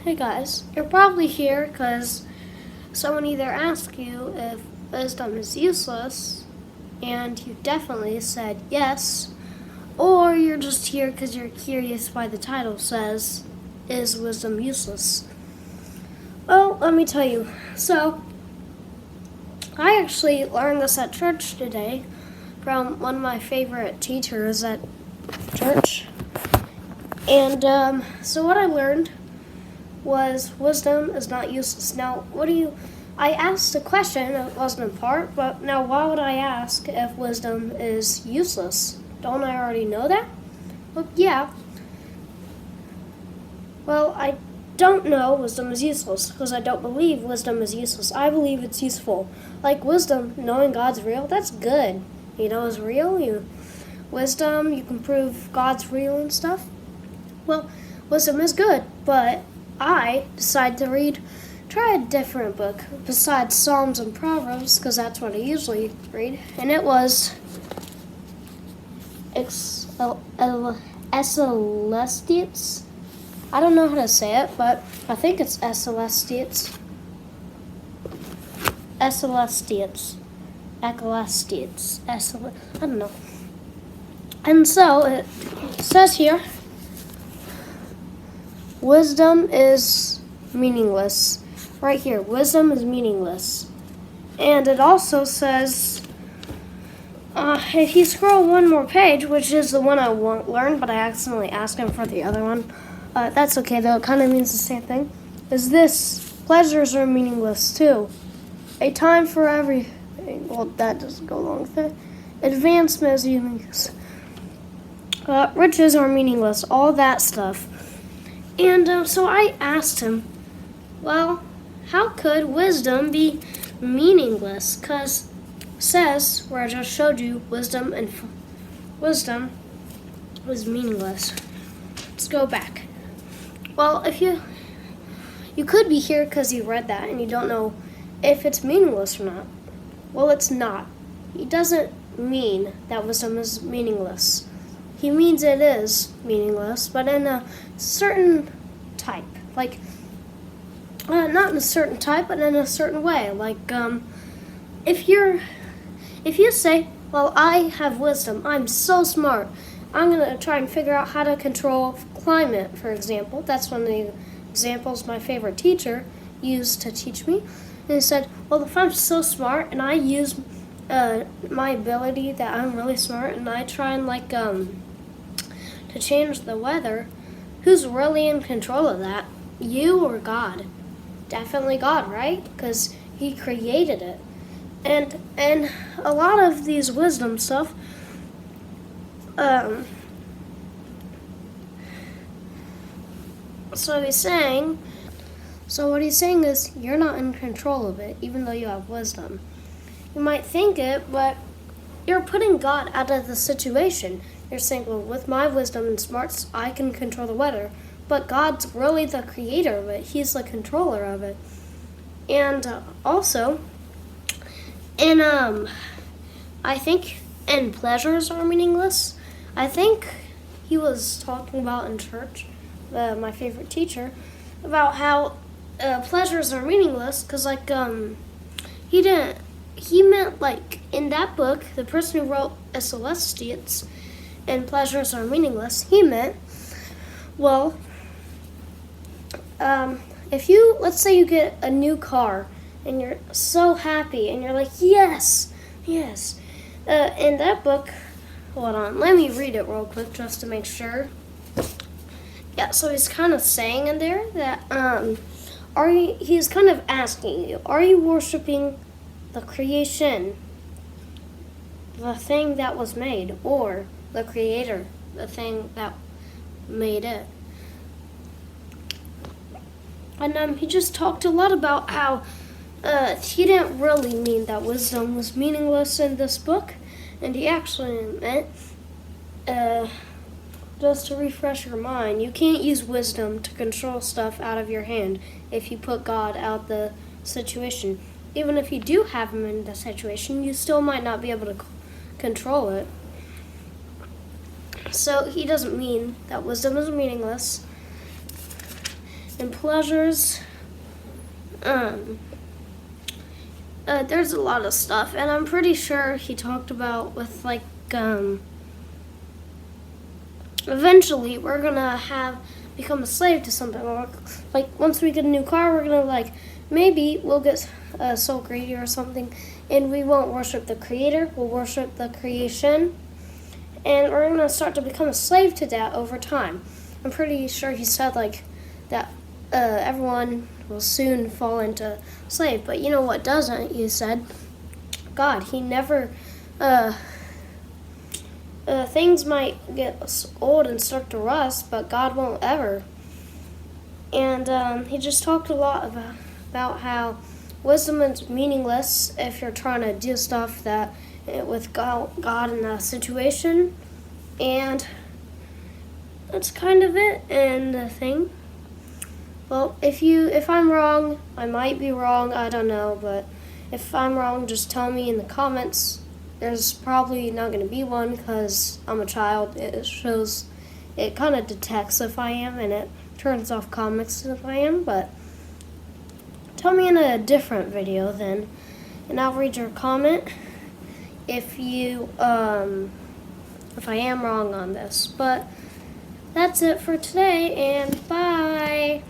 Hey guys, you're probably here because someone either asked you if wisdom is useless, and you definitely said yes, or you're just here because you're curious why the title says, "Is wisdom useless?" Well, let me tell you. So, I actually learned this at church today from one of my favorite teachers at church. And so what I learned was wisdom is not useless. Now, I asked a question, it wasn't a part, but now why would I ask if wisdom is useless? Don't I already know that? Well, yeah. Well, I don't know wisdom is useless because I don't believe wisdom is useless. I believe it's useful. Like wisdom, knowing God's real, that's good. You know is real. Wisdom, you can prove God's real and stuff. Well, wisdom is good, but I decided to try a different book besides Psalms and Proverbs, because that's what I usually read, and it was Ecclesiastes. I don't know how to say it, but I think it's Ecclesiastes. I don't know. And so it says here, wisdom is meaningless. Right here, wisdom is meaningless. And it also says, if you scroll one more page, which is the one I learned, but I accidentally asked him for the other one. That's okay though, it kind of means the same thing. Is this, pleasures are meaningless too. A time for everything. Well, that doesn't go along with it. Advancement is meaningless. Riches are meaningless, all that stuff. And so I asked him, well, how could wisdom be meaningless? Because it says, where I just showed you, wisdom was meaningless. Let's go back. Well, if you could be here because you read that and you don't know if it's meaningless or not. Well, it's not. He doesn't mean that wisdom is meaningless. He means it is meaningless, but in a certain type. Like, not in a certain type, but in a certain way. Like, if you say, well, I have wisdom, I'm so smart, I'm going to try and figure out how to control climate, for example. That's one of the examples my favorite teacher used to teach me. And he said, well, if I'm so smart and I use my ability that I'm really smart and I try and to change the weather, who's really in control of that? You or God? Definitely God, right? Because He created it. And a lot of these wisdom stuff, so what he's saying is you're not in control of it, even though you have wisdom. You might think it, but you're putting God out of the situation. You're saying, well, with my wisdom and smarts, I can control the weather. But God's really the creator of it. He's the controller of it. And also, I think, and pleasures are meaningless. I think he was talking about in church, my favorite teacher, about how pleasures are meaningless because, he meant, in that book, the person who wrote Ecclesiastes, and pleasures are meaningless, he meant, well, let's say you get a new car, and you're so happy, and you're like, yes. In that book, hold on, let me read it real quick just to make sure. Yeah, so he's kind of saying in there that, he's kind of asking you, are you worshiping the creation, the thing that was made, or the creator, the thing that made it? And he just talked a lot about how he didn't really mean that wisdom was meaningless in this book, and he actually meant, just to refresh your mind, you can't use wisdom to control stuff out of your hand if you put God out the situation. Even if you do have him in the situation, you still might not be able to control it. So he doesn't mean that wisdom is meaningless. and pleasures. There's a lot of stuff, and I'm pretty sure he talked about with like eventually we're gonna become a slave to something. Like once we get a new car, we're gonna maybe we'll get so greedy or something, and we won't worship the Creator. We'll worship the creation, and we're gonna start to become a slave to that over time. I'm pretty sure he said that everyone will soon fall into slave. But you know what doesn't? He said God. He never. Things might get old and start to rust, but God won't ever. And he just talked a lot about how wisdom is meaningless if you're trying to do stuff that with God in a situation. And that's kind of it. And the thing. Well, if I'm wrong, I might be wrong. I don't know, but if I'm wrong, just tell me in the comments. There's probably not going to be one because I'm a child. It kind of detects if I am, and it turns off comics if I am. But tell me in a different video then, and I'll read your comment if I am wrong on this. But that's it for today, and bye.